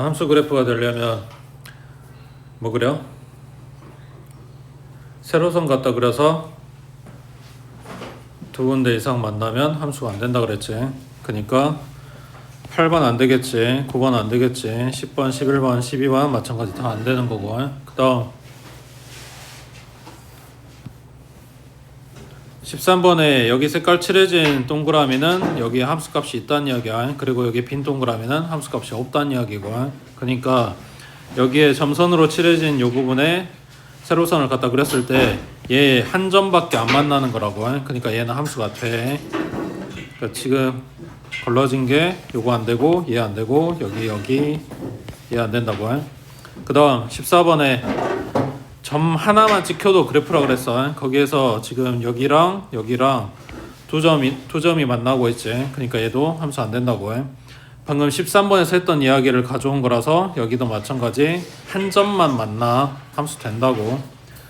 함수 그래프가 되려면 뭐 그려? 세로선 갖다 그려서 두 군데 이상 만나면 함수가 안 된다 그랬지. 그러니까 8번 안 되겠지, 9번 안 되겠지, 10번, 11번, 12번 마찬가지 다 안 되는 거고. 그 다음 13번에 여기 색깔 칠해진 동그라미는 여기 함수값이 있다는 이야기야. 그리고 여기 빈 동그라미는 함수값이 없다는 이야기고. 그러니까 여기에 점선으로 칠해진 이 부분에 세로선을 갖다 그렸을 때 얘 한 점밖에 안 만나는 거라고. 그러니까 얘는 함수가 돼. 그러니까 지금 걸러진 게 요거 안 되고 얘 안 되고 여기 얘 안 된다고. 그 다음 14번에 점 하나만 찍혀도 그래프라 그랬어. 거기에서 지금 여기랑 두 점이 만나고 있지. 그러니까 얘도 함수 안 된다고. 방금 13번에서 했던 이야기를 가져온 거라서 여기도 마찬가지 한 점만 만나 함수 된다고.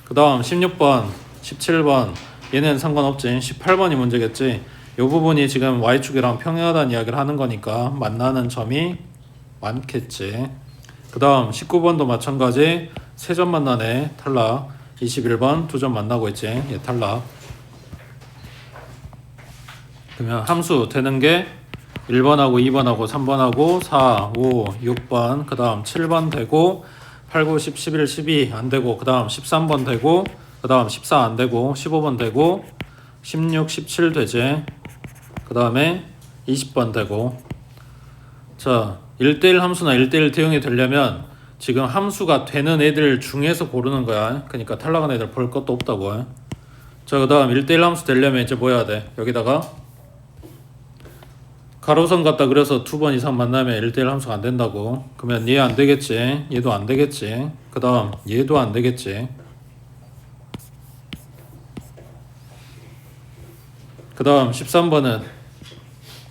그 다음 16번, 17번 얘는 상관없지. 18번이 문제겠지. 이 부분이 지금 y축이랑 평행하다는 이야기를 하는 거니까 만나는 점이 많겠지. 그 다음 19번도 마찬가지 세 점 만나네. 탈락. 21번 두 점 만나고 있지. 얘 탈락. 그러면 함수 되는 게 1번하고 2번하고 3번하고 4, 5, 6번 그 다음 7번 되고 8, 9, 10, 11, 12 안 되고 그 다음 13번 되고 그 다음 14 안 되고 15번 되고 16, 17 되지. 그 다음에 20번 되고. 자 1대1 함수나 1대1 대응이 되려면 지금 함수가 되는 애들 중에서 고르는 거야. 그러니까 탈락한 애들 볼 것도 없다고. 자 그 다음 1대1 함수 되려면 이제 뭐 해야 돼? 여기다가 가로선 갖다 그려서 두 번 이상 만나면 1대1 함수가 안 된다고. 그러면 얘 안 되겠지. 얘도 안 되겠지. 그 다음 얘도 안 되겠지. 그 다음 13번은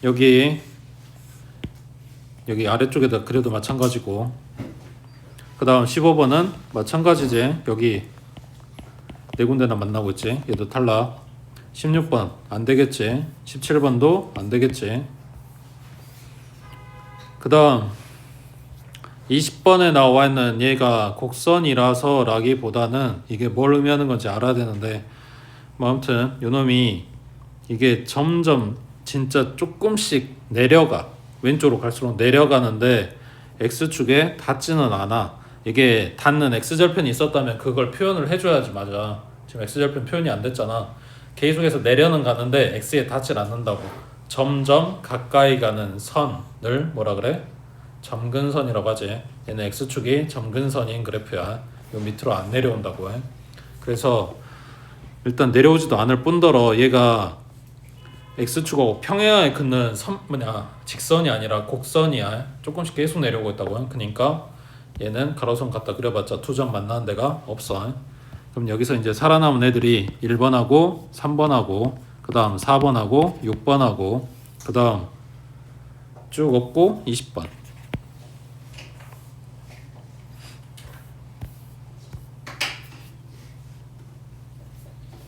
여기 아래쪽에다 그려도 마찬가지고. 그 다음 15번은 마찬가지지. 여기 네 군데나 만나고 있지. 얘도 탈락. 16번 안 되겠지. 17번도 안 되겠지. 그 다음 20번에 나와 있는 얘가 곡선이라서 라기보다는 이게 뭘 의미하는 건지 알아야 되는데 뭐 아무튼 요놈이 이게 점점 진짜 조금씩 내려가. 왼쪽으로 갈수록 내려가는데 X축에 닿지는 않아. 이게 닿는 X절편이 있었다면 그걸 표현을 해줘야지. 맞아. 지금 X절편 표현이 안 됐잖아. 계속해서 내려는 가는데 X에 닿질 않는다고. 점점 가까이 가는 선을 뭐라 그래? 점근선이라고 하지. 얘는 X축이 점근선인 그래프야. 요 밑으로 안 내려온다고 해. 그래서 일단 내려오지도 않을 뿐더러 얘가 X축하고 평행하게 긋는 직선이 아니라 곡선이야. 조금씩 계속 내려오고 있다고 해. 그러니까 얘는 가로선 갖다 그려봤자 두 점 만나는 데가 없어. 그럼 여기서 이제 살아남은 애들이 1번하고 3번하고 그 다음 4번하고 6번하고 그 다음 쭉 없고 20번.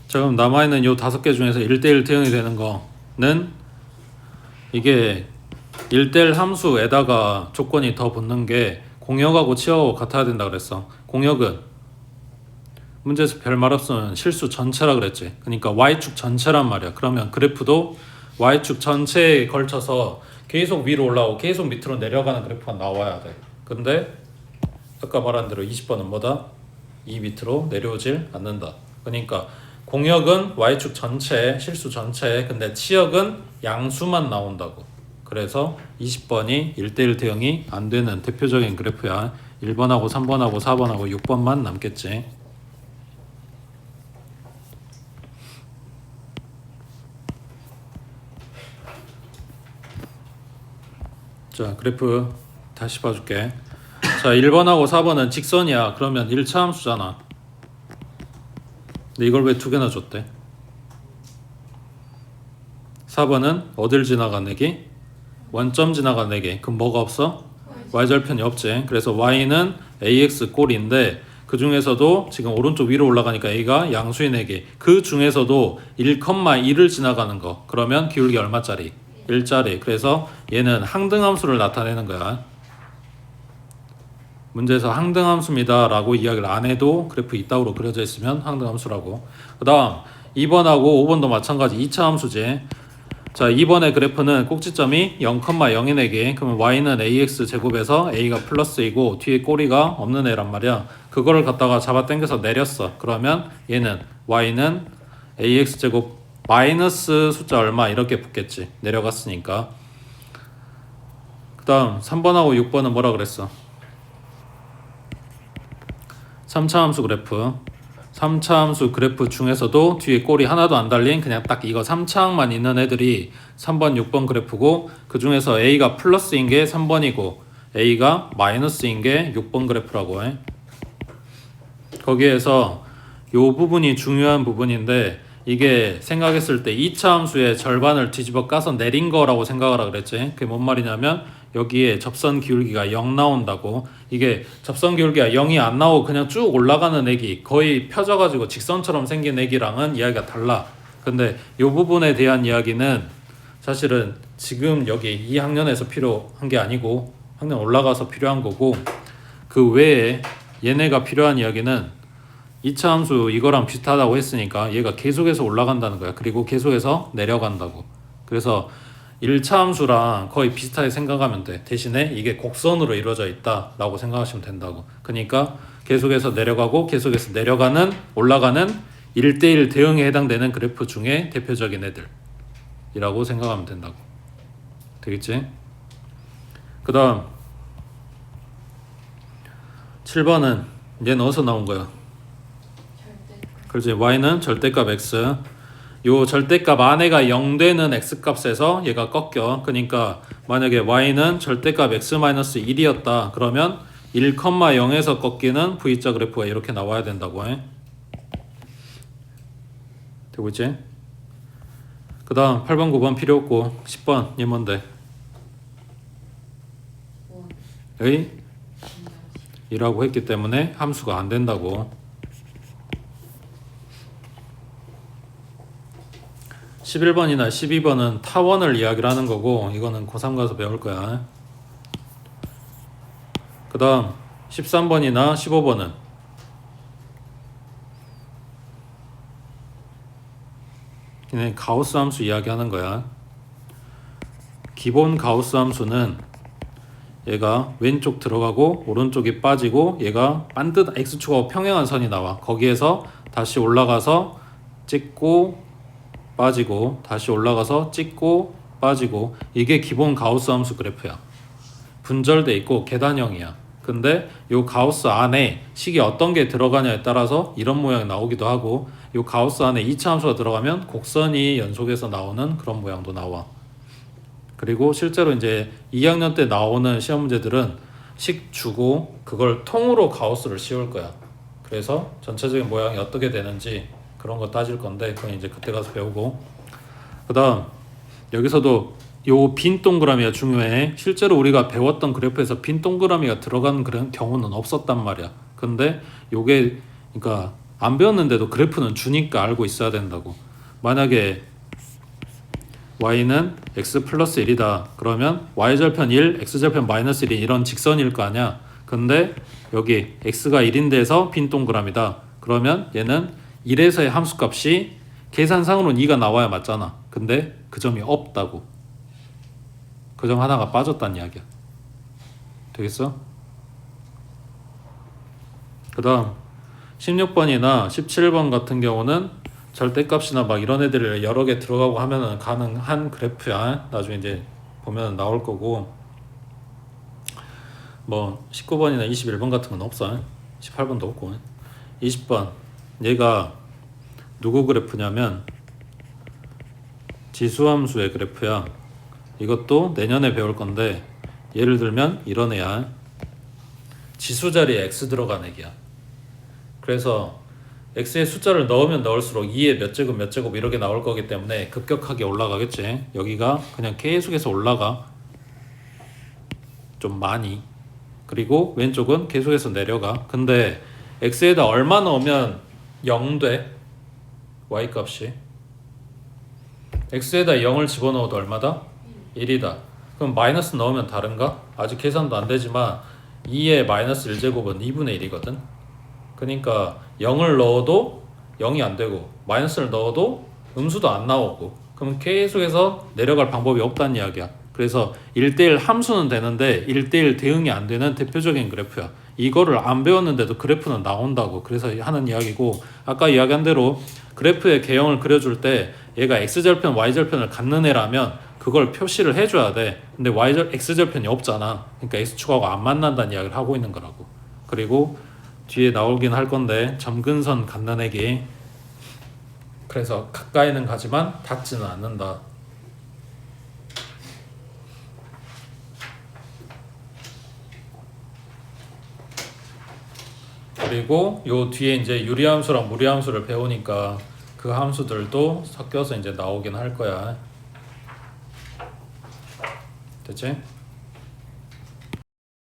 자 그럼 남아있는 요 5개 중에서 1대1 대응이 되는 거는 이게 1대1 함수에다가 조건이 더 붙는 게 공역하고 치역하고 같아야 된다 그랬어. 공역은 문제에서 별 말 없으면 실수 전체라 그랬지. 그러니까 y축 전체란 말이야. 그러면 그래프도 y축 전체에 걸쳐서 계속 위로 올라오고 계속 밑으로 내려가는 그래프가 나와야 돼. 근데 아까 말한 대로 20번은 뭐다? 이 밑으로 내려오질 않는다. 그러니까 공역은 y축 전체, 실수 전체. 근데 치역은 양수만 나온다고. 그래서 20번이 1대1 대응이 안 되는 대표적인 그래프야. 1번하고 3번하고 4번하고 6번만 남겠지. 자 그래프 다시 봐줄게. 자 1번하고 4번은 직선이야. 그러면 1차 함수잖아. 근데 이걸 왜 두 개나 줬대? 4번은 어딜 지나간 애기? 원점 지나간 애기. 그럼 뭐가 없어? y절편이 없지. 그래서 y는 ax 꼴인데 그 중에서도 지금 오른쪽 위로 올라가니까 a가 양수인 애기. 그 중에서도 1,1을 지나가는 거. 그러면 기울기 얼마짜리? 1짜리. 그래서 얘는 항등함수를 나타내는 거야. 문제에서 항등함수입니다 라고 이야기를 안 해도 그래프 이따구로 그려져 있으면 항등함수라고. 그 다음 2번하고 5번도 마찬가지 2차 함수지. 자, 2번의 그래프는 꼭지점이 0,0인 애기. 그러면 y는 ax 제곱에서 a가 플러스이고 뒤에 꼬리가 없는 애란 말이야. 그거를 갖다가 잡아 당겨서 내렸어. 그러면 얘는 y는 ax 제곱 마이너스 숫자 얼마 이렇게 붙겠지. 내려갔으니까. 그 다음 3번하고 6번은 뭐라 그랬어? 3차 함수 그래프. 3차 함수 그래프 중에서도 뒤에 꼬리 하나도 안 달린 그냥 딱 이거 3차항만 있는 애들이 3번, 6번 그래프고 그 중에서 A가 플러스인 게 3번이고 A가 마이너스인 게 6번 그래프라고 해. 거기에서 요 부분이 중요한 부분인데 이게 생각했을 때 2차 함수의 절반을 뒤집어 까서 내린 거라고 생각하라 그랬지. 그게 뭔 말이냐면 여기에 접선 기울기가 0 나온다고. 이게 접선 기울기가 0이 안 나오고 그냥 쭉 올라가는 애기, 거의 펴져가지고 직선처럼 생긴 애기랑은 이야기가 달라. 근데 이 부분에 대한 이야기는 사실은 지금 여기 이 학년에서 필요한 게 아니고 학년 올라가서 필요한 거고, 그 외에 얘네가 필요한 이야기는 2차 함수 이거랑 비슷하다고 했으니까 얘가 계속해서 올라간다는 거야. 그리고 계속해서 내려간다고. 그래서 1차 함수랑 거의 비슷하게 생각하면 돼. 대신에 이게 곡선으로 이루어져 있다라고 생각하시면 된다고. 그러니까 계속해서 내려가고 계속해서 내려가는 올라가는 1대1 대응에 해당되는 그래프 중에 대표적인 애들이라고 생각하면 된다고. 되겠지? 그 다음 7번은 얘는 어디서 나온 거야? 그렇지. y는 절대값 x. 요 절대값 안에가 0 되는 x값에서 얘가 꺾여. 그러니까 만약에 y는 절대값 x-1이었다. 그러면 1,0에서 꺾이는 v자 그래프가 이렇게 나와야 된다고 해. 되고 있지? 그 다음 8번 9번 필요 없고 10번 얘 뭔데? 의? 이라고 했기 때문에 함수가 안 된다고. 11번이나 12번은 타원을 이야기를 하는 거고 이거는 고3 가서 배울 거야. 그 다음 13번이나 15번은 얘는 가우스 함수 이야기하는 거야. 기본 가우스 함수는 얘가 왼쪽 들어가고 오른쪽이 빠지고 얘가 반듯 x축하고 평행한 선이 나와. 거기에서 다시 올라가서 찍고 빠지고 다시 올라가서 찍고 빠지고, 이게 기본 가우스 함수 그래프야. 분절돼 있고 계단형이야. 근데 요 가우스 안에 식이 어떤 게 들어가냐에 따라서 이런 모양이 나오기도 하고, 요 가우스 안에 2차 함수가 들어가면 곡선이 연속해서 나오는 그런 모양도 나와. 그리고 실제로 이제 2학년 때 나오는 시험 문제들은 식 주고 그걸 통으로 가우스를 씌울 거야. 그래서 전체적인 모양이 어떻게 되는지 그런 거 따질 건데 그건 이제 그때 가서 배우고. 그 다음 여기서도 요 빈 동그라미가 중요해. 실제로 우리가 배웠던 그래프에서 빈 동그라미가 들어가는 그런 경우는 없었단 말이야. 근데 요게 그러니까 안 배웠는데도 그래프는 주니까 알고 있어야 된다고. 만약에 y는 x 플러스 1이다 그러면 y절편 1, x절편 마이너스 1이 이런 직선일 거 아니야. 근데 여기 x가 1인데서 빈 동그라미다 그러면 얘는 1에서의 함수값이 계산상으로는 2가 나와야 맞잖아. 근데 그 점이 없다고. 그 점 하나가 빠졌다는 이야기야. 되겠어? 그 다음 16번이나 17번 같은 경우는 절대값이나 막 이런 애들을 여러 개 들어가고 하면은 가능한 그래프야. 나중에 이제 보면 나올 거고, 뭐 19번이나 21번 같은 건 없어. 18번도 없고. 20번 얘가 누구 그래프냐면 지수함수의 그래프야. 이것도 내년에 배울 건데 예를 들면 이런 애야. 지수 자리에 x 들어간 애기야. 그래서 x의 숫자를 넣으면 넣을수록 2의 몇 제곱 몇 제곱 이렇게 나올 거기 때문에 급격하게 올라가겠지. 여기가 그냥 계속해서 올라가. 좀 많이. 그리고 왼쪽은 계속해서 내려가. 근데 x에다 얼마 넣으면 0 돼? y값이. x에다 0을 집어넣어도 얼마다? 1이다. 그럼 마이너스 넣으면 다른가? 아직 계산도 안 되지만 2의 마이너스 1제곱은 2분의 1이거든. 그러니까 0을 넣어도 0이 안 되고 마이너스를 넣어도 음수도 안 나오고, 그럼 계속해서 내려갈 방법이 없다는 이야기야. 그래서 1대1 함수는 되는데 1대1 대응이 안 되는 대표적인 그래프야. 이거를 안 배웠는데도 그래프는 나온다고 그래서 하는 이야기고, 아까 이야기한 대로 그래프의 개형을 그려줄 때 얘가 x절편 y절편을 갖는 애라면 그걸 표시를 해줘야 돼. 근데 x절편이 없잖아. 그러니까 x축하고 안 만난다는 이야기를 하고 있는 거라고. 그리고 뒤에 나오긴 할 건데 점근선 갖는 애기, 그래서 가까이는 가지만 닿지는 않는다. 그리고 요 뒤에 이제 유리함수랑 무리함수를 배우니까 그 함수들도 섞여서 이제 나오긴 할 거야. 됐지?